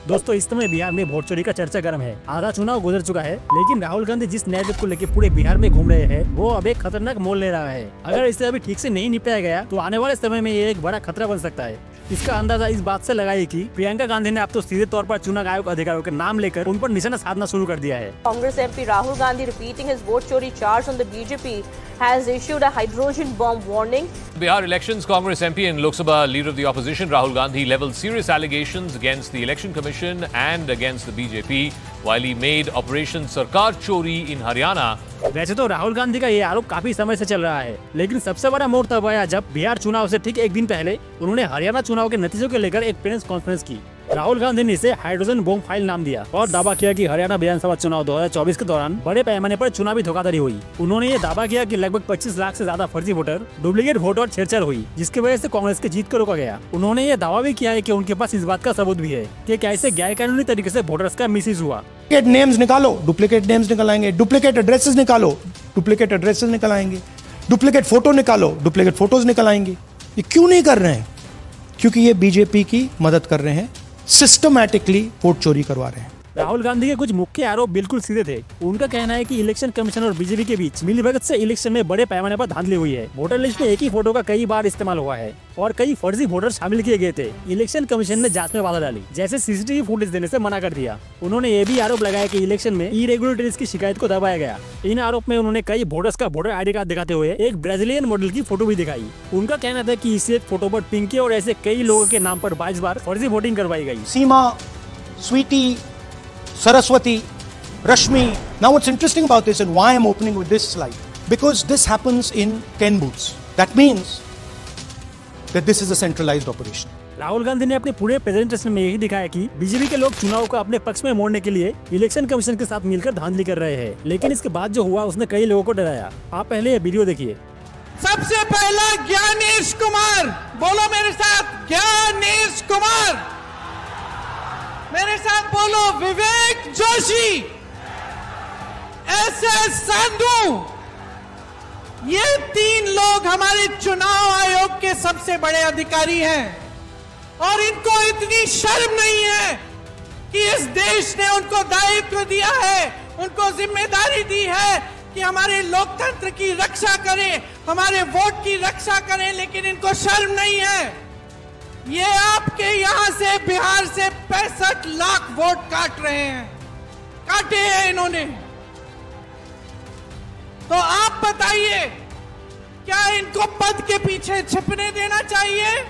दोस्तों इस समय बिहार में वोट चोरी का चर्चा गर्म है। आधा चुनाव गुजर चुका है, लेकिन राहुल गांधी जिस नैरेटिव को लेकर पूरे बिहार में घूम रहे हैं वो अब एक खतरनाक मोड़ ले रहा है। अगर इसे अभी ठीक से नहीं निपटाया गया तो आने वाले समय में ये एक बड़ा खतरा बन सकता है। इसका अंदाजा इस बात से लगाइए कि प्रियंका गांधी ने अब तो सीधे तौर पर चुनाव आयोग अधिकारियों के नाम लेकर उन पर निशाना साधना शुरू कर दिया है। Congress MP Rahul Gandhi repeating his vote chori charge on the BJP has issued a hydrogen bomb warning. Bihar elections, Congress MP and Lok Sabha leader of the opposition Rahul Gandhi leveled serious allegations against the Election Commission and against the BJP while he made Operation Sarkar Chori in Haryana. वैसे तो राहुल गांधी का ये आरोप काफी समय से चल रहा है, लेकिन सबसे बड़ा मोड़ तब आया जब बिहार चुनाव से ठीक एक दिन पहले उन्होंने हरियाणा चुनाव के नतीजों को लेकर एक प्रेस कॉन्फ्रेंस की। राहुल गांधी ने इसे हाइड्रोजन बॉम्ब फाइल नाम दिया और दावा किया कि हरियाणा विधानसभा चुनाव 2024 के दौरान बड़े पैमाने पर चुनावी धोखाधड़ी हुई। उन्होंने ये दावा किया कि लगभग 25 लाख से ज्यादा फर्जी वोटर, डुप्लीकेट वोट और छेड़छाड़ हुई, जिसकी वजह से कांग्रेस की जीत को रोका गया। उन्होंने ये दावा भी किया है कि उनके पास इस बात का सबूत भी है कि कैसे गैर कानूनी तरीके से वोटर्स का मिसयूज हुआ। डुप्लीकेट नेम्स निकालो, डुप्लीकेट नेम्स निकल आएंगे, डुप्लीकेट एड्रेसेस निकालो, डुप्लीकेट एड्रेसेस निकल आएंगे, डुप्लीकेट फोटो निकालो, डुप्लीकेट फोटोज निकल आएंगे। ये क्यों नहीं कर रहे हैं? क्योंकि ये बीजेपी की मदद कर रहे हैं, सिस्टमैटिकली वोट चोरी करवा रहे हैं। राहुल गांधी के कुछ मुख्य आरोप बिल्कुल सीधे थे। उनका कहना है कि इलेक्शन कमीशन और बीजेपी के बीच मिलीभगत से इलेक्शन में बड़े पैमाने पर धांधली हुई है। वोटर लिस्ट में एक ही फोटो का कई बार इस्तेमाल हुआ है और कई फर्जी वोटर शामिल किए गए थे। इलेक्शन कमीशन ने जांच में बाधा डाली, जैसे सीसीटीवी फुटेज देने से मना कर दिया। उन्होंने ये भी आरोप लगाया कि इलेक्शन में इरेगुलरिटीज की शिकायत को दबाया गया। इन आरोप में उन्होंने कई वोटर्स का वोटर ID कार्ड दिखाते हुए एक ब्राजीलियन मॉडल की फोटो भी दिखाई। उनका कहना था कि इस एक फोटो पर पिंकी और ऐसे कई लोगों के नाम पर 22 बार फर्जी वोटिंग करवाई गई। सीमा, Sweety, Saraswati, Rashmi. Now what's interesting about this and why I'm opening with this slide, because this happens in 10 booths. That means that this is a centralized operation. Rahul Gandhi ने अपने पूरे प्रेजेंटेशन में यही दिखाया कि बीजेपी के लोग चुनाव को अपने पक्ष में मोड़ने के लिए इलेक्शन कमीशन के साथ मिलकर धांधली कर रहे हैं। लेकिन इसके बाद जो हुआ उसने कई लोगों को डराया। आप पहले ये वीडियो देखिए। सबसे पहला ज्ञानेश कुमार, बोलो मेरे साथ, ज्ञानेश कुमार। मेरे साथ बोलो, विवेक जोशी, SS संधू। ये 3 लोग हमारे चुनाव आयोग के सबसे बड़े अधिकारी हैं और इनको इतनी शर्म नहीं है कि इस देश ने उनको दायित्व दिया है, उनको जिम्मेदारी दी है कि हमारे लोकतंत्र की रक्षा करें, हमारे वोट की रक्षा करें, लेकिन इनको शर्म नहीं है। ये आपके यहां से बिहार से 65 लाख वोट काट रहे हैं, काटे हैं इन्होंने। तो आप बताइए, क्या इनको पद के पीछे छिपने देना चाहिए?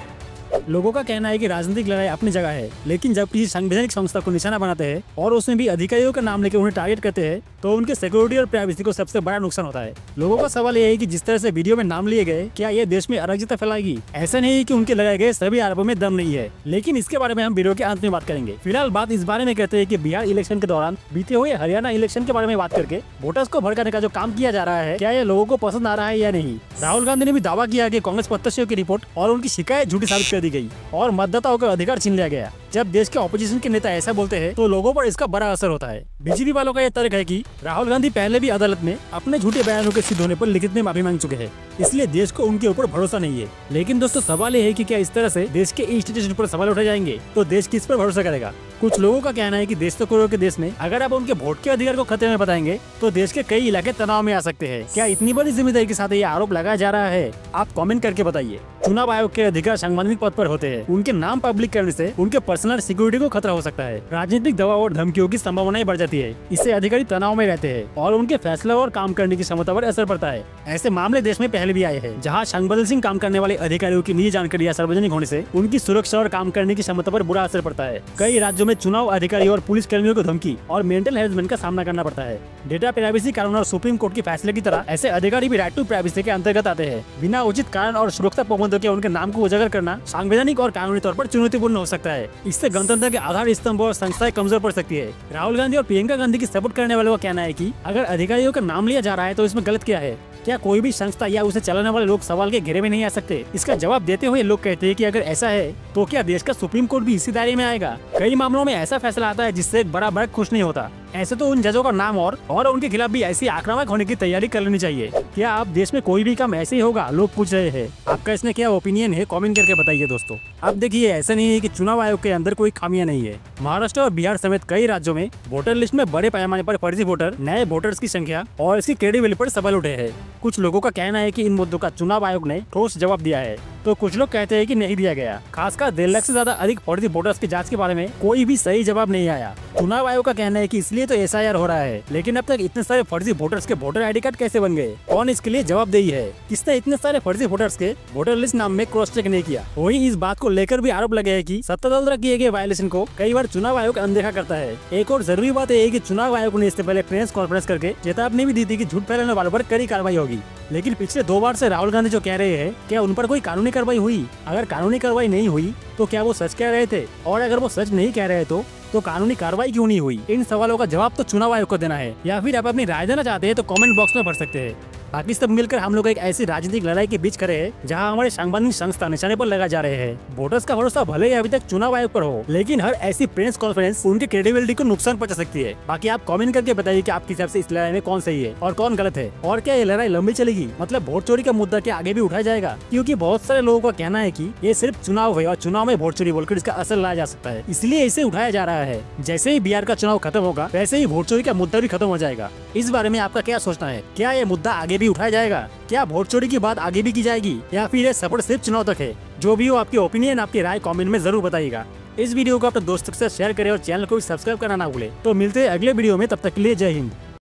लोगों का कहना है कि राजनीतिक लड़ाई अपनी जगह है, लेकिन जब किसी संवैधानिक संस्था को निशाना बनाते हैं और उसमें भी अधिकारियों का नाम लेकर उन्हें टारगेट करते हैं तो उनके सिक्योरिटी और प्राइवेसी को सबसे बड़ा नुकसान होता है। लोगों का सवाल यह है कि जिस तरह से वीडियो में नाम लिए गए, क्या ये देश में अराजकता फैलाएगी? ऐसा नहीं है कि उनके लगाए गए सभी आरोपों में दम नहीं है, लेकिन इसके बारे में हम वीडियो के अंत में बात करेंगे। फिलहाल बात इस बारे में कहते हैं कि बिहार इलेक्शन के दौरान बीते हुए हरियाणा इलेक्शन के बारे में बात करके वोटर्स को भड़काने का जो काम किया जा रहा है, क्या ये लोगों को पसंद आ रहा है या नहीं। राहुल गांधी ने भी दावा किया कि कांग्रेस प्रत्याशियों की रिपोर्ट और उनकी शिकायत झूठी साबित कर दी गई और मतदाताओं का अधिकार छीन लिया गया। जब देश के ऑपोजिशन के नेता ऐसा बोलते हैं तो लोगों पर इसका बड़ा असर होता है। बीजेपी वालों का यह तर्क है कि राहुल गांधी पहले भी अदालत में अपने झूठे बयानों के सिद्ध होने पर लिखित में माफी मांग चुके हैं, इसलिए देश को उनके ऊपर भरोसा नहीं है। लेकिन दोस्तों सवाल ये है कि क्या इस तरह से देश के इंस्टीट्यूशन पर सवाल उठाए जाएंगे तो देश किस पर भरोसा करेगा। कुछ लोगों का कहना है कि देश तो करोड़ों के देश में अगर आप उनके वोट के अधिकार को खतरे में बताएंगे तो देश के कई इलाके तनाव में आ सकते हैं। क्या इतनी बड़ी जिम्मेदारी के साथ ये आरोप लगाया जा रहा है? आप कमेंट करके बताइए। चुनाव आयोग के अधिकार संवैधानिक पद पर होते हैं, उनके नाम पब्लिक करने से उनके पर्सनल सिक्योरिटी को खतरा हो सकता है। राजनीतिक दबाव और धमकियों की संभावनाएं बढ़ जाती है, इससे अधिकारी तनाव में रहते हैं और उनके फैसला और काम करने की क्षमता पर असर पड़ता है। ऐसे मामले देश में पहले भी आए हैं, जहां संवेदनशील सिंह काम करने वाले अधिकारियों की निजी जानकारी सार्वजनिक होने से उनकी सुरक्षा और काम करने की क्षमता पर बुरा असर पड़ता है। कई राज्यों में चुनाव अधिकारी और पुलिस कर्मियों को धमकी और मेंटल हेरासमेंट का सामना करना पड़ता है। डेटा प्राइवेसी कानून और सुप्रीम कोर्ट के फैसले की तरह ऐसे अधिकारी भी राइट टू प्राइवेसी के अंतर्गत आते हैं। बिना उचित कारण और सुरक्षा प्रबंधों के उनके नाम को उजागर करना संवैधानिक और कानूनी तौर पर चुनौतीपूर्ण हो सकता है। इससे गणतंत्र के आधार स्तंभ और संस्थाएं कमजोर पड़ सकती है। राहुल गांधी और प्रियंका गांधी की सपोर्ट करने वालों का कहना है कि अगर अधिकारियों का नाम लिया जा रहा है तो इसमें गलत क्या है? क्या कोई भी संस्था या उसे चलाने वाले लोग सवाल के घेरे में नहीं आ सकते? इसका जवाब देते हुए लोग कहते हैं कि अगर ऐसा है तो क्या देश का सुप्रीम कोर्ट भी इसी दायरे में आएगा? कई मामलों में ऐसा फैसला आता है जिससे एक बड़ा वर्ग खुश नहीं होता। ऐसे तो उन जजों का नाम और उनके खिलाफ भी ऐसी आक्रामक होने की तैयारी कर लेनी चाहिए। क्या आप देश में कोई भी काम ऐसे ही होगा, लोग पूछ रहे हैं। आपका इसमें क्या ओपिनियन है, कमेंट करके बताइए दोस्तों। अब देखिए, ऐसा नहीं है कि चुनाव आयोग के अंदर कोई खामियां नहीं है। महाराष्ट्र और बिहार समेत कई राज्यों में वोटर लिस्ट में बड़े पैमाने पर फर्जी वोटर, नए वोटर्स की संख्या और इसकी क्रेडिबिलिटी पर सवाल उठे हैं। कुछ लोगों का कहना है कि इन मुद्दों का चुनाव आयोग ने ठोस जवाब दिया है, तो कुछ लोग कहते हैं कि नहीं दिया गया। खासकर 1.5 लाख से ज्यादा अधिक फर्जी वोटर्स की जांच के बारे में कोई भी सही जवाब नहीं आया। चुनाव आयोग का कहना है कि इसलिए तो SIR हो रहा है, लेकिन अब तक इतने सारे फर्जी वोटर्स के वोटर ID कार्ड कैसे बन गए? कौन इसके लिए जवाबदेही है? किसने इतने सारे फर्जी वोटर्स के वोटर लिस्ट नाम में क्रॉस चेक नहीं किया? वहीं इस बात को लेकर भी आरोप लगे है कि सत्तादल द्वारा किए गए वायलेशन को कई बार चुनाव आयोग अनदेखा करता है। एक और जरूरी बात है कि चुनाव आयोग ने इससे पहले प्रेस कॉन्फ्रेंस करके चेतावनी भी दी थी कि झूठ फैलाने वालों पर कड़ी कार्रवाई होगी। लेकिन पिछले 2 बार से राहुल गांधी जो कह रहे हैं, क्या उन पर कोई कानूनी कार्रवाई हुई? अगर कानूनी कार्रवाई नहीं हुई तो क्या वो सच कह रहे थे? और अगर वो सच नहीं कह रहे तो कानूनी कार्रवाई क्यों नहीं हुई? इन सवालों का जवाब तो चुनाव आयोग को देना है। या फिर आप अपनी राय देना चाहते हैं तो कमेंट बॉक्स में भर सकते हैं। बाकी सब मिलकर हम लोग एक ऐसी राजनीतिक लड़ाई के बीच खड़े हैं जहां हमारे सांविधानिक संस्था निशाने पर लगा जा रहे हैं। वोटर्स का भरोसा भले ही अभी तक चुनाव आयोग पर हो, लेकिन हर ऐसी प्रेस कॉन्फ्रेंस उनकी क्रेडिबिलिटी को नुकसान पहुंचा सकती है। बाकी आप कमेंट करके बताइए कि आपके हिसाब से इस लड़ाई में कौन सही है और कौन गलत है, और क्या ये लड़ाई लंबी चलेगी? मतलब वोट चोरी का मुद्दा क्या आगे भी उठाया जाएगा? क्योंकि बहुत सारे लोगों का कहना है कि ये सिर्फ चुनाव है और चुनाव में वोट चोरी बोलकर इसका असर लाया जा सकता है, इसलिए इसे उठाया जा रहा है। जैसे ही बिहार का चुनाव खत्म होगा, वैसे ही वोट चोरी का मुद्दा भी खत्म हो जाएगा। इस बारे में आपका क्या सोचना है? क्या ये मुद्दा आगे भी उठाया जाएगा? क्या वोट चोरी की बात आगे भी की जाएगी, या फिर ये सपोर्ट सिर्फ चुनाव तक है? जो भी हो, आपकी ओपिनियन, आपकी राय कमेंट में जरूर बताइएगा। इस वीडियो को अपने दोस्तों के साथ शेयर करें और चैनल को भी सब्सक्राइब करना ना भूलें। तो मिलते हैं अगले वीडियो में, तब तक के लिए जय हिंद।